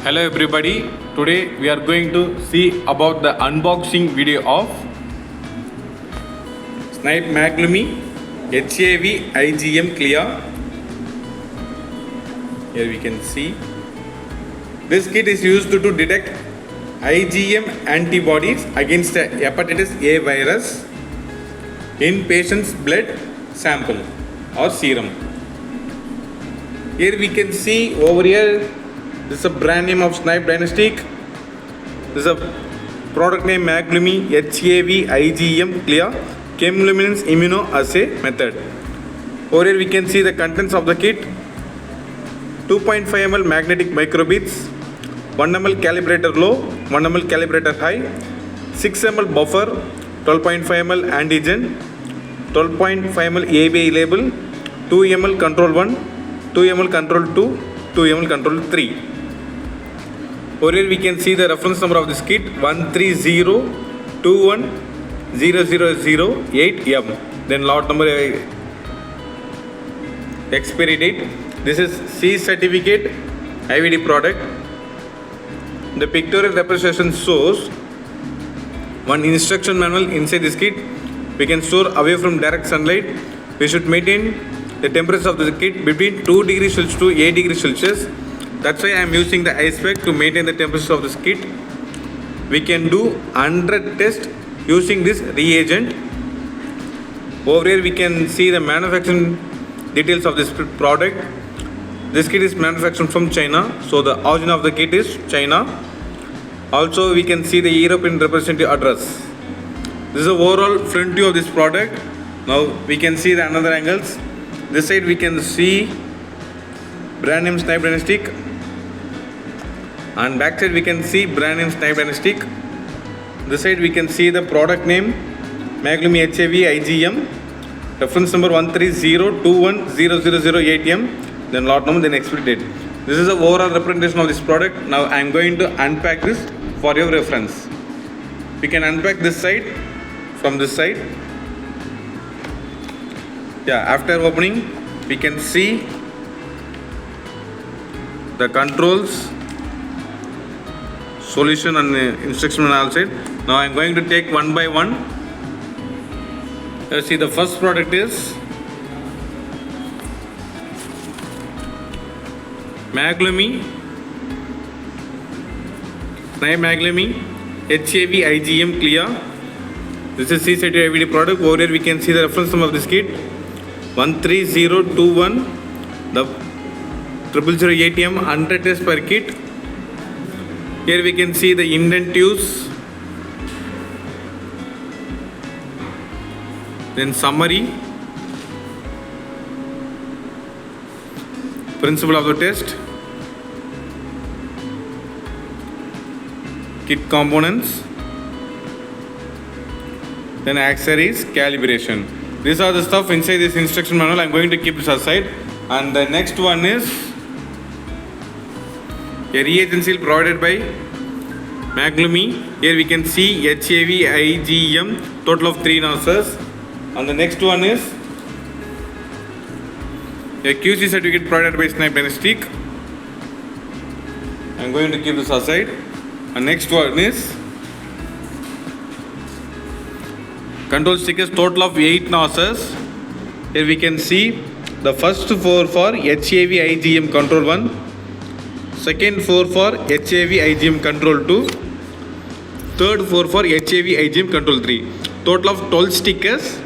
Hello everybody, today we are going to see about the unboxing video of Snibe MAGLUMI HAV IgM CLIA. Here we can see this kit is used to detect IgM antibodies against the Hepatitis A virus in patient's blood sample or serum. Here we can see over here, this is a brand name of Snibe Diagnostics. This is a product name MAGLUMI HAV IgM CLIA chemiluminescence immunoassay method. Over here we can see the contents of the kit: 2.5 ml magnetic microbeads, 1 ml calibrator low, 1 ml calibrator high, 6 ml buffer, 12.5 ml antigen, 12.5 ml ABI label, 2 ml control 1, 2 ml control 2, 2 ml control 3. Over here we can see the reference number of this kit 130210008M. Then lot number, expiry date. This is C certificate IVD product. The pictorial representation shows one instruction manual inside this kit. We can store away from direct sunlight. We should maintain the temperature of the kit between 2 degrees Celsius to 8 degrees Celsius. That's why I am using the ice pack to maintain the temperature of this kit. We can do 100 tests using this reagent. Over here we can see the manufacturing details of this product. This kit is manufactured from China, so the origin of the kit is China. Also we can see the European representative address. This is the overall front view of this product. Now we can see the another angles. This side we can see brand name Snibe Diagnostics, and back side we can see brand name Snibe Diagnostics. This side we can see the product name MAGLUMI HAV IgM, reference number 130210008M, then lot number, then expiry date. This is the overall representation of this product. Now I am going to unpack this for your reference. We can unpack this side from this side. Yeah, after opening we can see the controls, solution and instruction manual side. Now I am going to take one by one. Let's see, the first product is MAGLUMI MAGLUMI HAV IgM CLIA. This is C-certified IVD product. Over here we can see the reference number of this kit 13021, the 0008M 100 tests per kit. Here we can see the indent use, then summary, principle of the test, kit components, then accessories, calibration. These are the stuff inside this instruction manual. I am going to keep this aside. And the next one is a reagent seal provided by MAGLUMI. Here we can see HAV IgM, total of 3 nurses. And the next one is a QC certificate provided by Snibe Diagnostics. I am going to keep this aside. And next one is control stickers, total of 8 nurses. Here we can see the first 4 for HAV IgM control 1, second 4 for HAV IgM control 2, third 4 for HAV IgM control 3. Total of 12 stickers,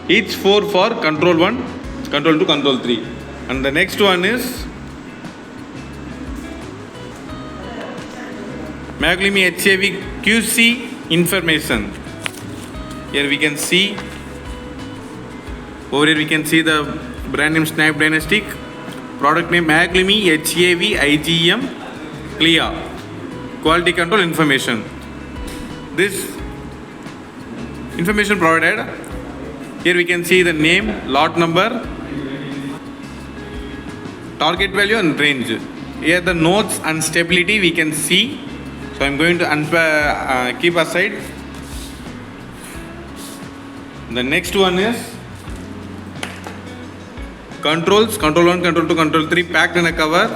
each 4 for control 1, control 2, control 3. And the next one is MAGLUMI HAV QC information. Here we can see, over here we can see the brand name Snibe Diagnostics, product name MAGLUMI HAV IgM CLIA, quality control information. This information provided, here we can see the name, lot number, target value and range. Here the notes and stability we can see. So I am going to keep aside. The next one is controls, control 1, control 2, control 3 packed in a cover.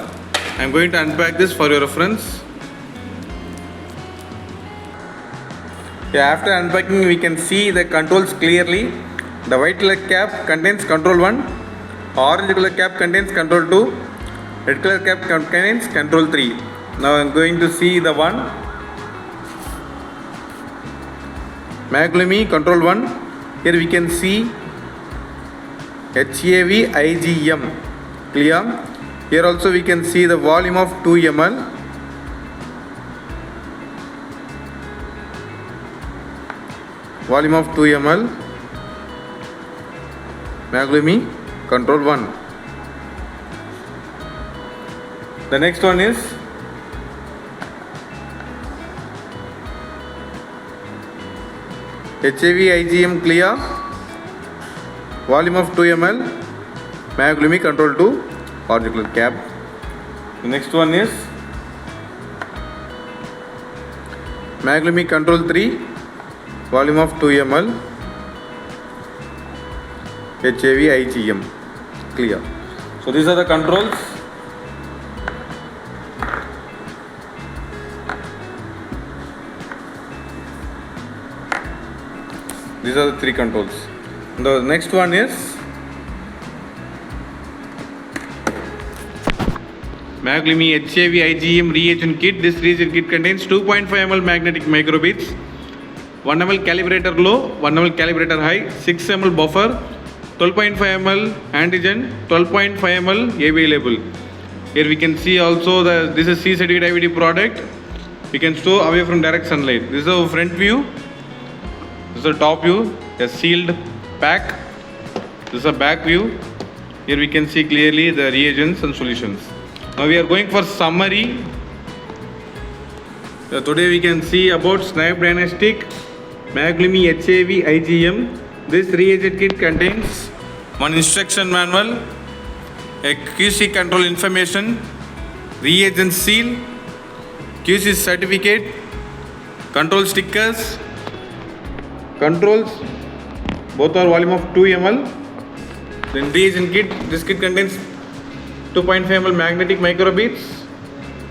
I am going to unpack this for your reference. After unpacking, we can see the controls clearly. The white color cap contains control 1, orange color cap contains control 2, red color cap contains control 3. Now I am going to see the one. MAGLUMI control 1. Here we can see HAV IgM CLIA. Here also we can see the volume of 2 ml. Volume of 2 ml. MAGLUMI control 1. The next one is HAV IgM CLIA. Volume of 2 ml. MAGLUMI control 2. Orange color cap. The next one is MAGLUMI control 3. Volume of 2 ml. HAV IgM CLIA. So these are the controls. These are the 3 controls. The next one is MAGLUMI HAV IgM reagent kit. This reagent kit contains 2.5 ml magnetic microbeads, 1 ml calibrator low, 1 ml calibrator high, 6 ml buffer, 12.5 ml antigen, 12.5 ml AB label. Here we can see also this is C certificate IVD product. We can store away from direct sunlight. This is a front view. This is a top view, a sealed pack. This is a back view. Here we can see clearly the reagents and solutions. Now we are going for summary. Today we can see about Snibe Diagnostic MAGLUMI HAV IgM. This reagent kit contains one instruction manual, a QC control information, reagent seal, QC certificate, control stickers, controls, both are volume of 2 ml. Then reagent kit, this kit contains 2.5 ml magnetic microbeads,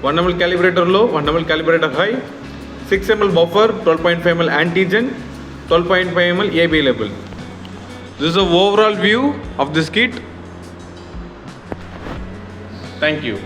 1 ml calibrator low, 1 ml calibrator high, 6 ml buffer, 12.5 ml antigen, 12.5 ml AB label. This is the overall view of this kit. Thank you.